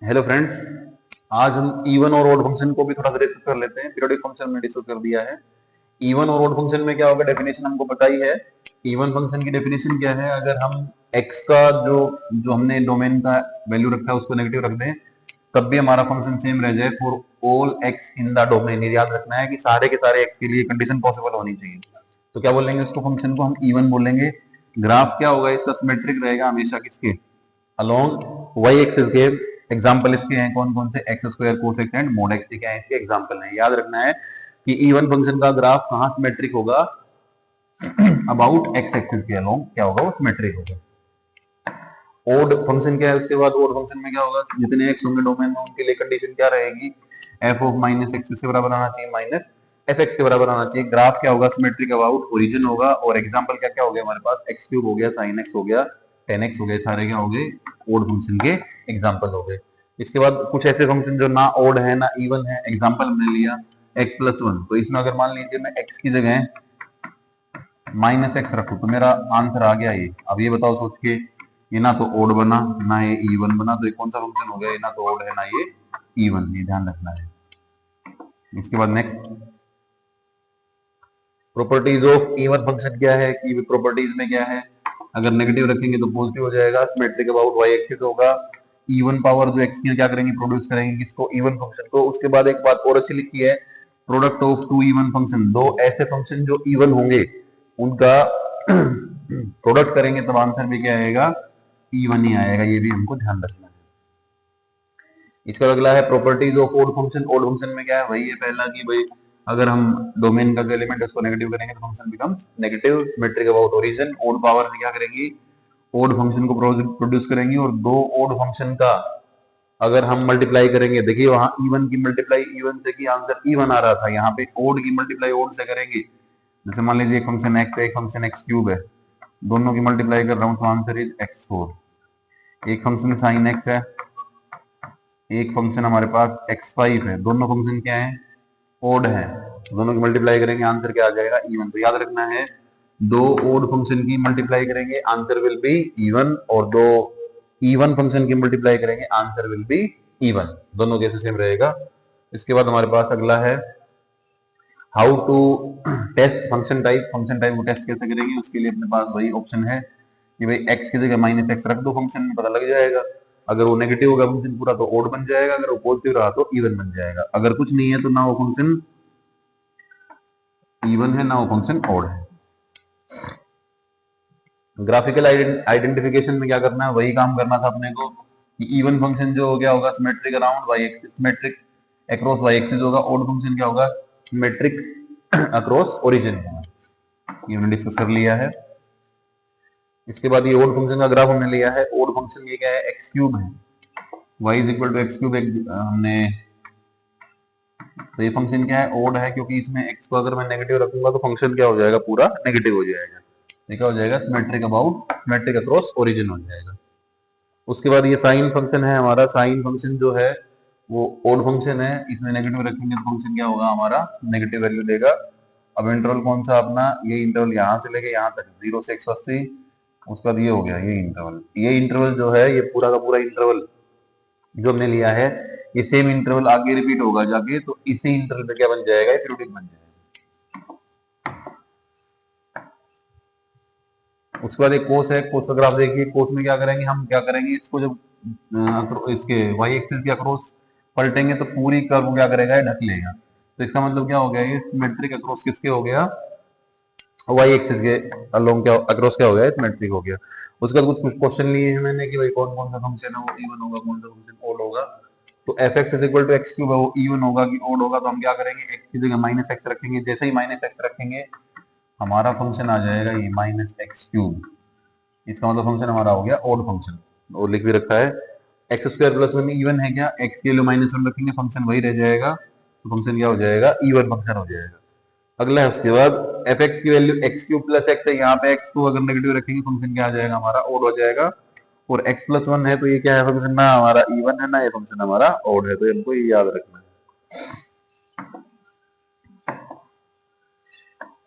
Hello friends. आज हम even और ऑड फंक्शन को भी थोड़ा सा डिस्कस कर लेते हैं। पीरियोडिक फंक्शन में डिस्कस कर दिया है। इवन और ऑड फंक्शन में क्या होगा, डेफिनेशन हमको पता ही है। इवन फंक्शन की डेफिनेशन क्या है, अगर हम x का जो जो हमने डोमेन का वैल्यू रखा है उसको नेगेटिव रख दें तब भी हमारा फंक्शन सेम रह जाए for all x in the domain. ये याद रखना है कि सारे के सारे x के लिए कंडीशन पॉसिबल होनी चाहिए। तो क्या बोलेंगे उसको, फंक्शन को हम इवन बोलेंगे। ग्राफ क्या होगा इसका, सिमेट्रिक रहेगा हमेशा किसके, अलोंग वाई एक्सिस के। एग्जाम्पल इसके हैं कौन कौन से, x square cos x and mode x, क्या है इसके एग्जाम्पल हैं। याद रखना है कि इवन फंक्शन का ग्राफ कहाँ सिमेट्रिक होगा, अबाउट एक्स एक्सिस के अलोंग क्या होगा, वो सिमेट्रिक होगा। ओड फंक्शन क्या है, उसके बाद ओड फंक्शन में क्या होगा, जितने एक्स होंगे डोमेन में उनके लिए कंडीशन क्या रहेगी, एफ ऑफ माइनस एक्स के बराबर आना चाहिए, माइनस एफ एक्स के बराबर आना चाहिए। ग्राफ क्या होगा, सिमेट्रिक अबाउट ओरिजिन होगा। और एग्जाम्पल क्या क्या हो गया हमारे पास, एक्स क्यूब हो गया, साइन एक्स हो गया, टेन एक्स हो गए, सारे क्या हो गए, ओड फंक्शन के एग्जाम्पल हो गए। इसके बाद कुछ ऐसे फंक्शन जो ना ओड है ना इवन है, एग्जाम्पल हमने लिया एक्स प्लस वन। तो इसमें अगर मान लीजिए मैं एक्स की जगह माइनस एक्स रखूं तो मेरा आंसर आ गया ये। अब ये बताओ सोच के, ये ना तो ओड बना ना ये इवन बना, तो ये कौन सा फंक्शन हो गया, ये ना तो ओड है ना ये इवन, ये ध्यान रखना है। इसके बाद next, properties of even function क्या है कि प्रॉपर्टीज में क्या है, अगर नेगेटिव रखेंगे तो पॉजिटिव हो जाएगा, सिमेट्रिक अबाउट वाई एक्सिस होगा, इवन पावर जो एक्स की क्या करेंगे, प्रोड्यूस करेंगे किसको, इवन फंक्शन को। उसके बाद एक बात और अच्छी लिखी है, product of two even function, दो ऐसे फंक्शन जो इवन होंगे उनका प्रोडक्ट करेंगे तब आंसर भी क्या आएगा, इवन ही आएगा। ये भी हमको ध्यान रखना है। इसका अगला है properties of odd function. Odd function में क्या है, वही है पहला कि भाई अगर हम डोमेन का जो एलिमेंट है उसको नेगेटिव करेंगे तो function becomes negative, symmetric about origin. Odd power से क्या करेंगी, ओड फंक्शन को प्रोड्यूस करेंगी। और दो ओड फंक्शन का अगर हम मल्टीप्लाई करेंगे, देखिए वहां इवन की मल्टीप्लाई इवन से की आंसर इवन आ रहा था, यहाँ पे ओड की मल्टीप्लाई ओड से करेंगे। जैसे मान लीजिए एक फंक्शन एक्स है, एक फंक्शन एक्स क्यूब है, दोनों की मल्टीप्लाई कर रहा हूँ तो आंसर इज एक्स फोर। एक फंक्शन साइन एक्स है, एक फंक्शन हमारे पास x5 है, दोनों फंक्शन क्या है, ओड है, दोनों की मल्टीप्लाई करेंगे आंसर क्या आ जाएगा, इवन। तो याद रखना है, दो ओड फंक्शन की मल्टीप्लाई करेंगे आंसर विल बी इवन, और दो इवन फंक्शन की मल्टीप्लाई करेंगे आंसर विल बी इवन, दोनों केसेस सेम रहेगा। इसके बाद हमारे पास अगला है how to test function type. Function type को टेस्ट कैसे करेंगे, उसके लिए अपने पास वही ऑप्शन है कि भाई x की जगह माइनस एक्स रख दो, फंक्शन में पता लग जाएगा। अगर वो नेगेटिव होगा फंक्शन पूरा तो ओड बन जाएगा, अगर वो पॉजिटिव रहा तो इवन बन जाएगा। अगर कुछ नहीं है तो ना वो फंक्शन इवन है ना वो फंक्शन ओड है। ग्राफिकल आइडेंटिफिकेशन में क्या करना है, वही काम करना था अपने को कि इवन फंक्शन जो हो गया होगा symmetric around Y axis, symmetric across Y axis होगा। ओड फंक्शन क्या होगा, सिमेट्रिक अक्रॉस ओरिजिन होगा। ये हमने डिस्कस कर लिया है। इसके बाद ये ओड फंक्शन का ग्राफ हमने लिया है। ओड फंक्शन ये क्या है, एक्स क्यूब है, Y is equal to X cube हमने, तो ये फंक्शन क्या है, ओड है, क्योंकि इसमें एक्स को अगर मैं नेगेटिव रखूंगा तो फंक्शन क्या हो जाएगा, पूरा नेगेटिव हो जाएगा। ये क्या हो जाएगा, symmetric about symmetric across origin हो जाएगा। उसके बाद ये साइन फंक्शन है हमारा। साइन फंक्शन जो है वो ओड फंक्शन है, इसमें नेगेटिव रखेंगे तो फंक्शन क्या होगा हमारा, नेगेटिव वैल्यू देगा। अब इंटरवल कौन सा अपना, ये इंटरवल यहाँ से लेके यहाँ तक 0 से 180। उसके बाद ये हो गया ये इंटरवल। ये इंटरवल जो है, ये पूरा का पूरा इंटरवल जो हमने लिया है, ये सेम इंटरवल आगे रिपीट होगा जाके, तो इसी इंटरवल पे क्या बन जाएगा, ये पीरियोडिक बन जाएगा। उसके बाद एक कोस है, कोस का ग्राफ देखिए। कोस में क्या करेंगे, हम क्या करेंगे, इसको जब इसके वाई एक्सिस के अक्रॉस पलटेंगे तो पूरी कर्व क्या करेगा, ये ढक लेगा। तो इसका मतलब क्या हो गया, ये सिमेट्रिक अक्रॉस किसके हो गया, वाई एक्सिस के अलोंग क्या अक्रॉस क्या हो गया, सिमेट्रिक हो गया। उसके बाद कुछ कुछ क्वेश्चन लिए हैं मैंने कि भाई कौन कौन सा फंक्शन है वो इवन होगा, कौन सा फंक्शन ओड होगा। तो F X is equal to X cube है, वो इवन होगा कि ओड होगा। तो हम क्या करेंगे, एक्स की जगह माइनस एक्स रखेंगे, जैसे ही माइनस एक्स रखेंगे हमारा फंक्शन आ जाएगा ये माइनस एक्स क्यूब। इसका मतलब फंक्शन हमारा हो गया ओड फंक्शन। और लिख भी रखा है x square plus one even है क्या, एक्स के लिए माइनस वन रखेंगे फंक्शन वही रह जाएगा, तो फंक्शन क्या हो जाएगा, इवन फंक्शन हो जाएगा। अगला है उसके बाद एफ एक्स की value x cube plus x है, यहाँ पे एक्स को अगर नेगेटिव रखेंगे फंक्शन क्या आ जाएगा हमारा, ओड हो जाएगा। और एक्स प्लस वन है तो ये क्या है, फंक्शन ना हमारा इवन है ना ये फंक्शन हमारा ओड है, तो हमको ये याद रखना है।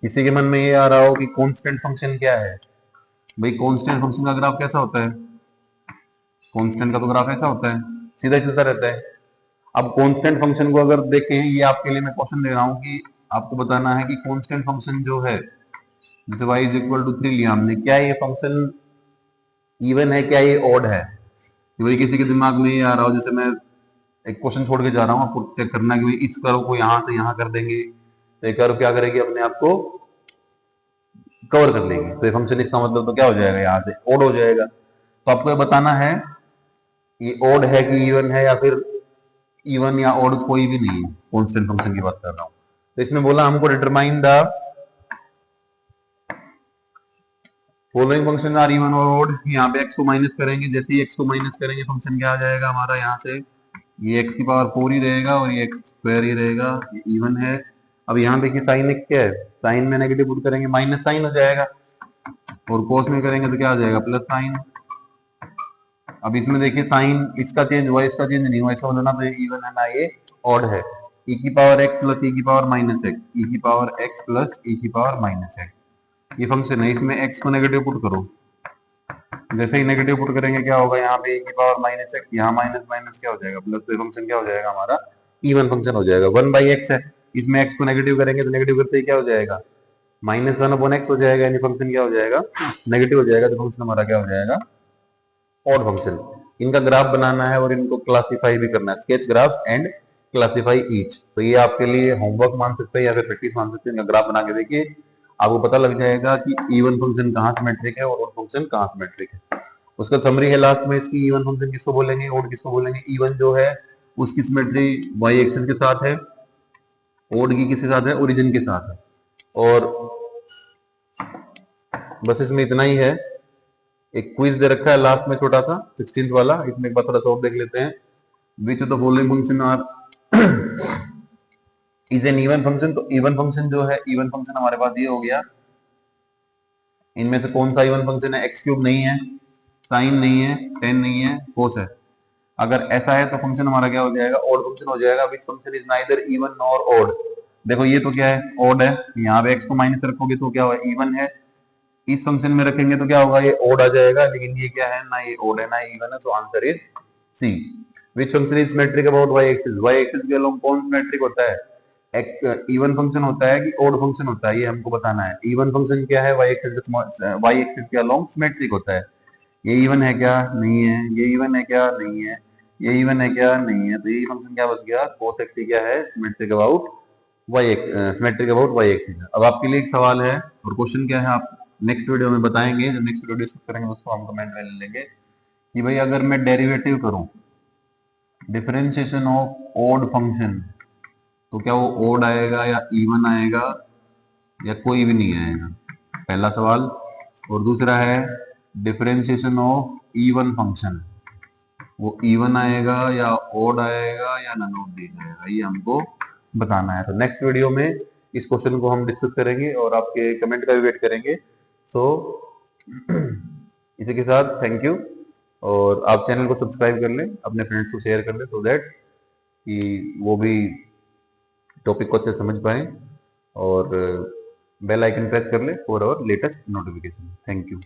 किसी के मन में ये आ रहा हो कि कांस्टेंट फंक्शन क्या है, भाई कांस्टेंट फंक्शन का ग्राफ कैसा होता है, कांस्टेंट का तो ग्राफ ऐसा होता है, सीधा चलता रहता है। अब कांस्टेंट फंक्शन को अगर देखें, ये आपके लिए मैं क्वेश्चन दे रहा हूँ कि आपको बताना है कि कांस्टेंट फंक्शन जो है, जैसे y इज इक्वल टू 3 लिया हमने, क्या ये फंक्शन इवन है, क्या ये ऑड है? कि भाई किसी के दिमाग में ये आ रहा हो, जैसे मैं एक क्वेश्चन छोड़ के जा रहा हूँ, आपको चेक करना है कि इस कर्व को यहाँ से यहाँ कर देंगे तो ये कर्व क्या करेगी, अपने आप को कवर कर लेगी, तो ये फंक्शन इसका मतलब तो क्या हो जाएगा, यहाँ से ऑड हो जाएगा। तो आपको ये बताना है ये ऑड है कि इवन है, या फिर इवन या ऑड कोई भी नहीं है, कांस्टेंट फंक्शन की बात कर रहा हूँ। तो इसमें बोला हमको determine the following function are even और ऑड। यहाँ पे x को माइनस करेंगे, जैसे ही x को माइनस करेंगे फंक्शन क्या आ जाएगा हमारा, यहाँ से ये x की पावर 4 ही रहेगा और ये x स्क्वायर ही रहेगा, ये इवन है। अब यहाँ देखिए साइन x क्या है, साइन में नेगेटिव पुट करेंगे माइनस साइन हो जाएगा, और कोस में करेंगे तो क्या आ जाएगा, प्लस साइन। अब इसमें देखिए साइन इसका चेंज हुआ, इसका चेंज नहीं हुआ, इसका मतलब ना तो ये इवन है ना ये ऑड है। e की पावर x प्लस e की पावर माइनस x, e की पावर x प्लस e की पावर माइनस x, ये फंक्शन है। इसमें x को नेगेटिव पुट करो, जैसे ही नेगेटिव पुट करेंगे क्या होगा, यहाँ पे e की पावर माइनस x, यहाँ माइनस माइनस क्या हो जाएगा, प्लस। तो फंक्शन क्या हो जाएगा हमारा, इवन फंक्शन हो जाएगा। 1/x है, इसमें x को नेगेटिव करेंगे तो नेगेटिव करते ही क्या हो जाएगा, -1/x हो जाएगा, यानी फंक्शन क्या हो जाएगा, नेगेटिव हो जाएगा। तो फंक्शन हमारा क्या हो जाएगा, ऑड फंक्शन। इनका ग्राफ बनाना है और इनको क्लासिफाई भी करना है, sketch graphs and classify each. तो ये आपके लिए होमवर्क मान सकते हैं या फिर प्रैक्टिस मान सकते हैं। इनका ग्राफ बना के देखिए, आपको पता लग जाएगा कि इवन फंक्शन कहाँ सिमेट्रिक है और ऑड फंक्शन कहाँ सिमेट्रिक है। उसका समरी है लास्ट में इसकी, इवन फंक्शन किसको बोलेंगे, ऑड किसको बोलेंगे। इवन जो है उसकी सिमेट्री y एक्सिस के साथ है, ऑड की किसके साथ है, ओरिजिन के साथ है। और बस इसमें इतना ही है। एक क्विज दे रखा है लास्ट में छोटा सा 16th वाला, इसमें एक बार थोड़ा सा और देख लेते हैं। Which of the following function are is an even function. तो इवन फंक्शन जो है, इवन फंक्शन हमारे पास ये हो गया, इनमें से कौन सा इवन फंक्शन है, एक्स क्यूब नहीं है, साइन नहीं है, टेन नहीं है, कोस है। अगर ऐसा है तो फंक्शन हमारा क्या हो जाएगा, ऑड फंक्शन हो जाएगा। विच function is neither even nor odd. देखो ये तो क्या है, ऑड है, यहाँ पे एक्स को माइनस रखोगे तो क्या होगा, इवन है। इस फंक्शन में रखेंगे तो क्या होगा, ये ऑड आ जाएगा, लेकिन ये क्या है, ना ये ऑड है ना इवन है। तो answer is C. Which function is symmetric about Y axis. Y axis के अलोंग कौन सिमेट्रिक होता है, एक इवन फंक्शन होता है कि ऑड फंक्शन होता है, ये हमको बताना है। इवन फंक्शन क्या है, वाई एक्सिस के अलोंग सिमेट्रिक होता है। ये इवन है क्या, नहीं है। ये इवन है क्या, नहीं है। ये इवन है क्या, नहीं है। तो ये फंक्शन क्या बच गया, cos x क्या है, symmetric about Y X, symmetric about Y axis. अब आपके लिए एक सवाल है और क्वेश्चन क्या है, आप नेक्स्ट वीडियो में बताएंगे। जब नेक्स्ट वीडियो डिस्कस करेंगे उसको हम कमेंट में ले लेंगे कि भाई अगर मैं डेरिवेटिव करूं डिफरेंशिएशन ऑफ ऑड फंक्शन, तो क्या वो ऑड आएगा या इवन आएगा या कोई भी नहीं आएगा, पहला सवाल। और दूसरा है डिफरेंशिएशन ऑफ इवन फंक्शन, वो इवन आएगा या ऑड आएगा या नन ऑड दे जाएगा, ये हमको बताना है। तो नेक्स्ट वीडियो में इस क्वेश्चन को हम डिस्कस करेंगे और आपके कमेंट का भी वेट करेंगे। सो इसी के साथ थैंक यू, और आप चैनल को सब्सक्राइब कर लें, अपने फ्रेंड्स को शेयर कर लें, सो दैट कि वो भी टॉपिक को अच्छे समझ पाए, और बेल आइकन प्रेस कर ले for our latest notification. Thank you.